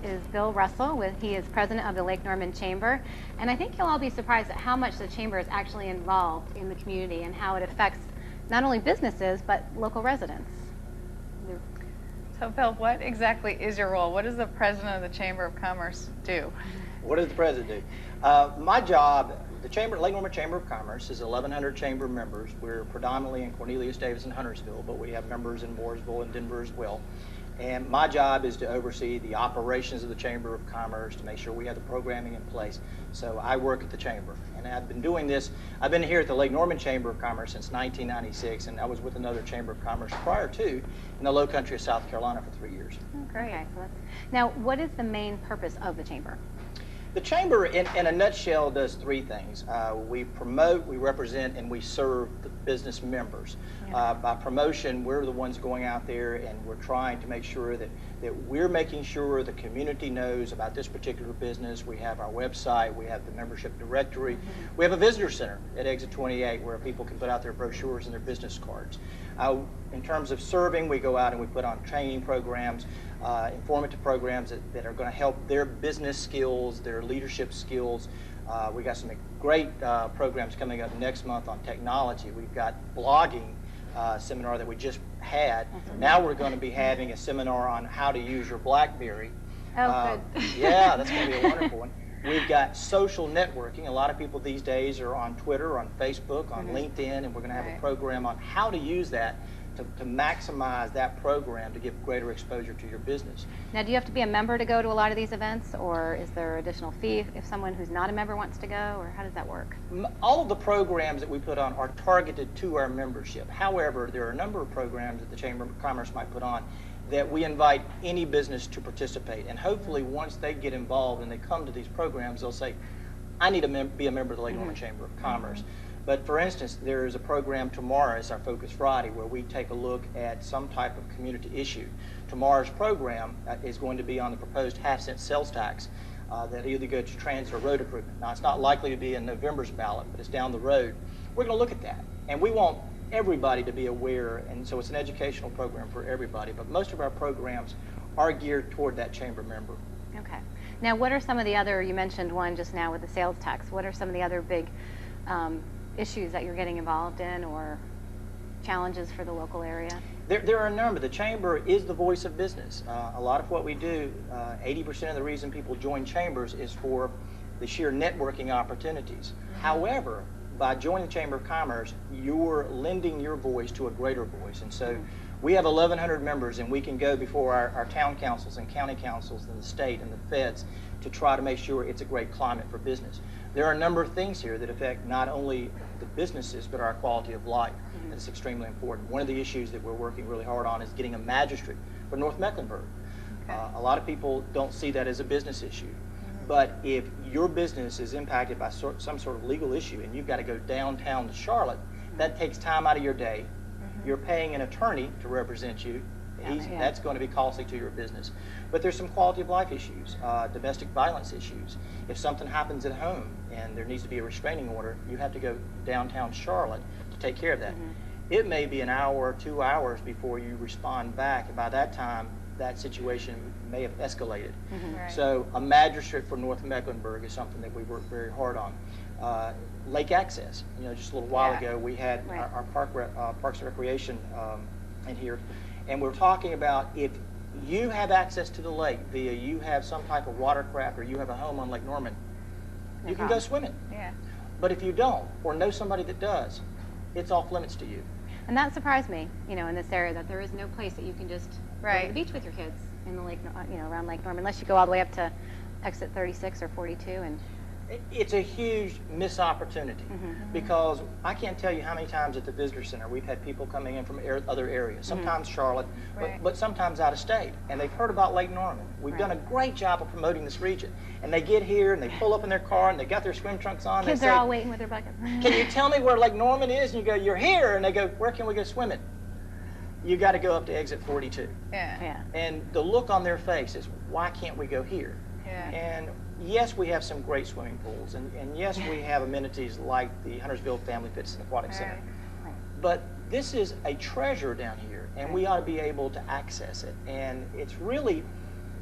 is Bill Russell. He is president of the Lake Norman Chamber. And I think you'll all be surprised at how much the Chamber is actually involved in the community and how it affects not only businesses, but local residents. So Bill, what exactly is your role? What does the president of the Chamber of Commerce do? What does the president do? My job, the Lake Norman Chamber of Commerce is 1,100 chamber members. We're predominantly in Cornelius, Davis, and Huntersville, but we have members in Mooresville and Denver as well. And my job is to oversee the operations of the Chamber of Commerce, to make sure we have the programming in place. So I work at the Chamber. And I've been doing this, I've been here at the Lake Norman Chamber of Commerce since 1996, and I was with another Chamber of Commerce prior to in the Low Country of South Carolina for 3 years. Oh, great. Okay, now, what is the main purpose of the Chamber? The Chamber, in a nutshell, does three things. We promote, we represent, and we serve the business members. Yeah. By promotion, we're the ones going out there and we're trying to make sure that we're making sure the community knows about this particular business. We have our website, we have the membership directory. Mm-hmm. We have a visitor center at Exit 28 where people can put out their brochures and their business cards. In terms of serving, we go out and we put on training programs, informative programs that are going to help their business skills, their leadership skills. We got some great programs coming up next month on technology. We've got blogging seminar that we just had. Mm-hmm. Now we're going to be having a seminar on how to use your BlackBerry. Oh, good. Yeah, that's going to be a wonderful one. We've got social networking. A lot of people these days are on Twitter, on Facebook, on LinkedIn, and we're going to have a program on how to use that to maximize that program to give greater exposure to your business. Now, do you have to be a member to go to a lot of these events, or is there additional fee if someone who's not a member wants to go, or how does that work? All of the programs that we put on are targeted to our membership. However, there are a number of programs that the Chamber of Commerce might put on that we invite any business to participate. And hopefully once they get involved and they come to these programs, they'll say, I need to be a member of the Lake Norman Chamber of Commerce. But for instance, there is a program tomorrow, it's our Focus Friday, where we take a look at some type of community issue. Tomorrow's program is going to be on the proposed half-cent sales tax that either go to transit or road improvement. Now, it's not likely to be in November's ballot, but it's down the road. We're going to look at that. And we want everybody to be aware, and so it's an educational program for everybody, but most of our programs are geared toward that chamber member. Okay. Now, what are some of the other, you mentioned one just now with the sales tax, what are some of the other big issues that you're getting involved in or challenges for the local area? There are a number. The Chamber is the voice of business. A lot of what we do, 80% of the reason people join chambers is for the sheer networking opportunities. However, by joining the Chamber of Commerce, you're lending your voice to a greater voice. And so we have 1,100 members, and we can go before our town councils and county councils and the state and the feds to try to make sure it's a great climate for business. There are a number of things here that affect not only the businesses, but our quality of life. And it's extremely important. One of the issues that we're working really hard on is getting a magistrate for North Mecklenburg. Okay. A lot of people don't see that as a business issue. But if your business is impacted by some sort of legal issue and you've got to go downtown to Charlotte, that takes time out of your day. You're paying an attorney to represent you. That's going to be costly to your business. But there's some quality of life issues, domestic violence issues. If something happens at home and there needs to be a restraining order, you have to go downtown Charlotte to take care of that. It may be an hour or 2 hours before you respond back, and by that time, that situation may have escalated. Right. So a magistrate for North Mecklenburg is something that we work very hard on. Lake access. You know, just a little while ago, we had our Parks and Recreation in here, and we're talking about if you have access to the lake via you have some type of watercraft or you have a home on Lake Norman, you can go swimming. Yeah. But if you don't, or know somebody that does, it's off limits to you. And that surprised me, you know, in this area, that there is no place that you can just go to the beach with your kids in the lake, you know, around Lake Norman, unless you go all the way up to exit 36 or 42 and. It's a huge missed opportunity because I can't tell you how many times at the visitor center we've had people coming in from other areas, sometimes Charlotte, but sometimes out of state, and they've heard about Lake Norman. We've done a great job of promoting this region, and they get here and they pull up in their car and they got their swim trunks on. Kids are all waiting with their buckets. Can you tell me where Lake Norman is? And you go, you're here, and they go, where can we go swimming? You got to go up to exit 42. And the look on their face is, why can't we go here? And yes, we have some great swimming pools, and yes, we have amenities like the Huntersville Family Fitness and Aquatic Center. But this is a treasure down here, and we ought to be able to access it. And it's really,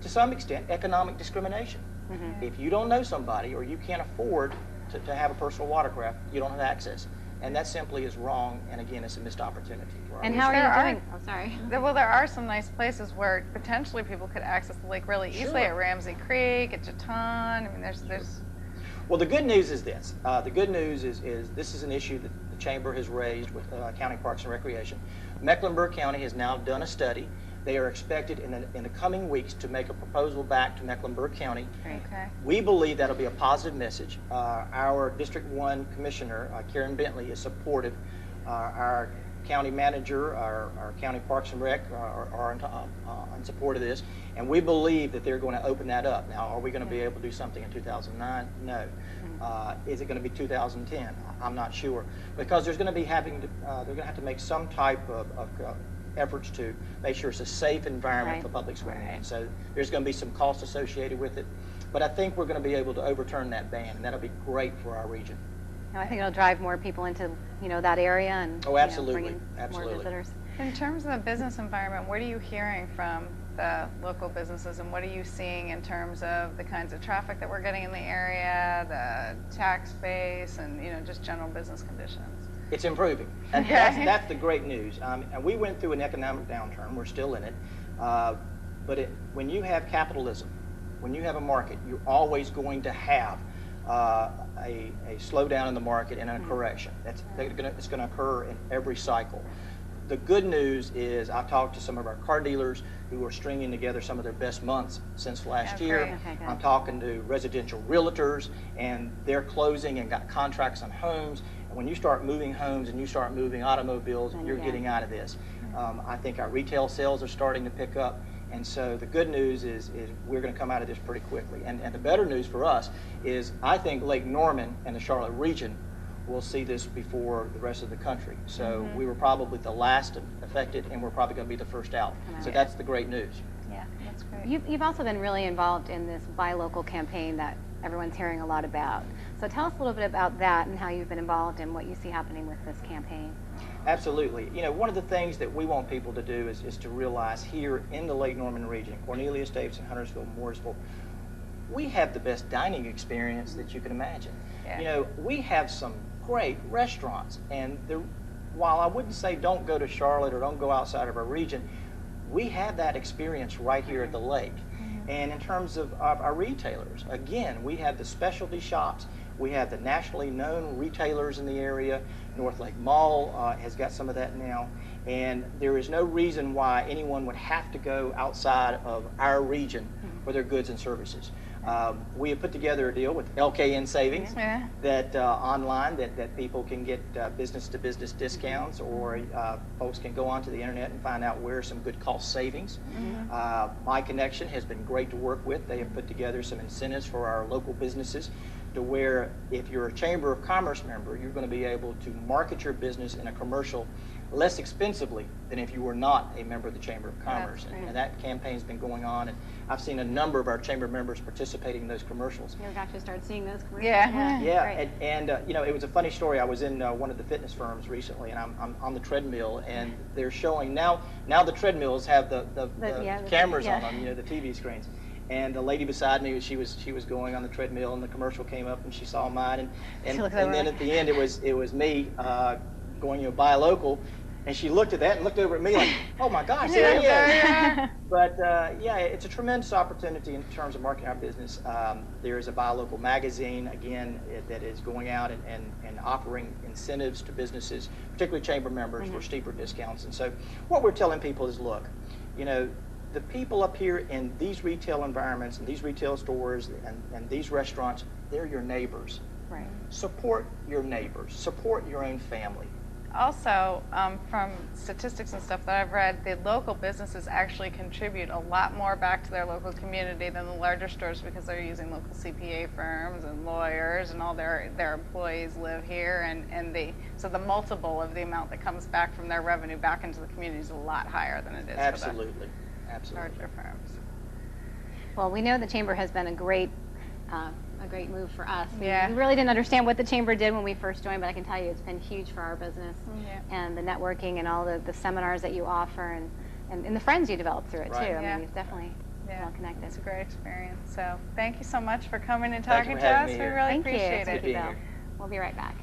to some extent, economic discrimination. Mm-hmm. If you don't know somebody or you can't afford to have a personal watercraft, you don't have access. And that simply is wrong, and again, it's a missed opportunity for our And region. how are There you are- doing? Oh, sorry. Well, there are some nice places where potentially people could access the lake really easily, Sure. at Ramsey Creek, at Chaton. I mean, there's Well, the good news is this. The good news is this is an issue that the Chamber has raised with County Parks and Recreation. Mecklenburg County has now done a study. They are expected in the coming weeks to make a proposal back to Mecklenburg County. okay. We believe that'll be a positive message. Our District 1 Commissioner, Karen Bentley, is supportive. Our county manager, our county parks and rec are in support of this, and we believe that they're going to open that up. Now, are we going to be able to do something in 2009? No. Is it going to be 2010? I'm not sure, because there's going to be they're going to have to make some type of efforts to make sure it's a safe environment Right. for public swimming, Right. and so there's going to be some cost associated with it. But I think we're going to be able to overturn that ban, and that'll be great for our region. No, I think it'll drive more people into, that area and Oh, absolutely. bring in Absolutely. more visitors. In terms of the business environment, what are you hearing from the local businesses, and what are you seeing in terms of the kinds of traffic that we're getting in the area, the tax base, and just general business conditions? It's improving, and Okay. that's the great news. And we went through an economic downturn. We're still in it. But when you have capitalism, when you have a market, you're always going to have a slowdown in the market and a correction. It's going to occur in every cycle. The good news is I've talked to some of our car dealers who are stringing together some of their best months since last Okay. year. Okay, good. I'm talking to residential realtors, and they're closing and got contracts on homes. And when you start moving homes and you start moving automobiles, Then you're yeah. getting out of this. I think our retail sales are starting to pick up. And so the good news is we're going to come out of this pretty quickly. And the better news for us is I think Lake Norman and the Charlotte region will see this before the rest of the country. So we were probably the last affected, and we're probably going to be the first out. So that's the great news. Yeah, that's great. You've also been really involved in this Buy Local campaign that everyone's hearing a lot about. So tell us a little bit about that and how you've been involved and what you see happening with this campaign. Absolutely. One of the things that we want people to do is to realize here in the Lake Norman region, Cornelius, Davidson, Huntersville, Mooresville, we have the best dining experience that you can imagine. Yeah. We have some great restaurants, and while I wouldn't say don't go to Charlotte or don't go outside of our region, we have that experience right here at the lake. And in terms of our retailers, again, we have the specialty shops. We have the nationally known retailers in the area. North Lake Mall has got some of that now. And there is no reason why anyone would have to go outside of our region for their goods and services. We have put together a deal with LKN Savings Yeah. that online that people can get business-to-business discounts, or folks can go onto the internet and find out where some good cost savings. My Connection has been great to work with. They have put together some incentives for our local businesses to where if you're a Chamber of Commerce member, you're going to be able to market your business in a commercial less expensively than if you were not a member of the Chamber of Commerce. And that campaign's been going on, and I've seen a number of our Chamber members participating in those commercials. You've actually started seeing those commercials. Yeah. Yeah, Great. and it was a funny story. I was in one of the fitness firms recently, and I'm on the treadmill, and they're showing now the treadmills have the cameras on them, the TV screens. And the lady beside me, she was going on the treadmill, and the commercial came up, and she saw mine, and then at the end it was me going buy local. And she looked at that and looked over at me like, oh my gosh, there he is. But yeah, it's a tremendous opportunity in terms of marketing our business. There is a Buy Local magazine, again, that is going out and offering incentives to businesses, particularly Chamber members, for steeper discounts. And so what we're telling people is, look, the people up here in these retail environments and these retail stores and these restaurants, they're your neighbors. Right. Support your neighbors. Support your own family. Also, from statistics and stuff that I've read, the local businesses actually contribute a lot more back to their local community than the larger stores, because they're using local CPA firms and lawyers, and all their employees live here, and so the multiple of the amount that comes back from their revenue back into the community is a lot higher than it is Absolutely. for the Absolutely. larger firms. Well, we know the Chamber has been a great move for us. We Yeah. really didn't understand what the Chamber did when we first joined, but I can tell you it's been huge for our business. Yeah. And the networking and all the seminars that you offer and the friends you develop through it Right. too. I Yeah. mean, it's definitely Yeah, well connected. it's a great experience. So thank you so much for coming and Thank you talking for to having us. me We here. really Thank you. appreciate Good it. being Bill. here. We'll be right back.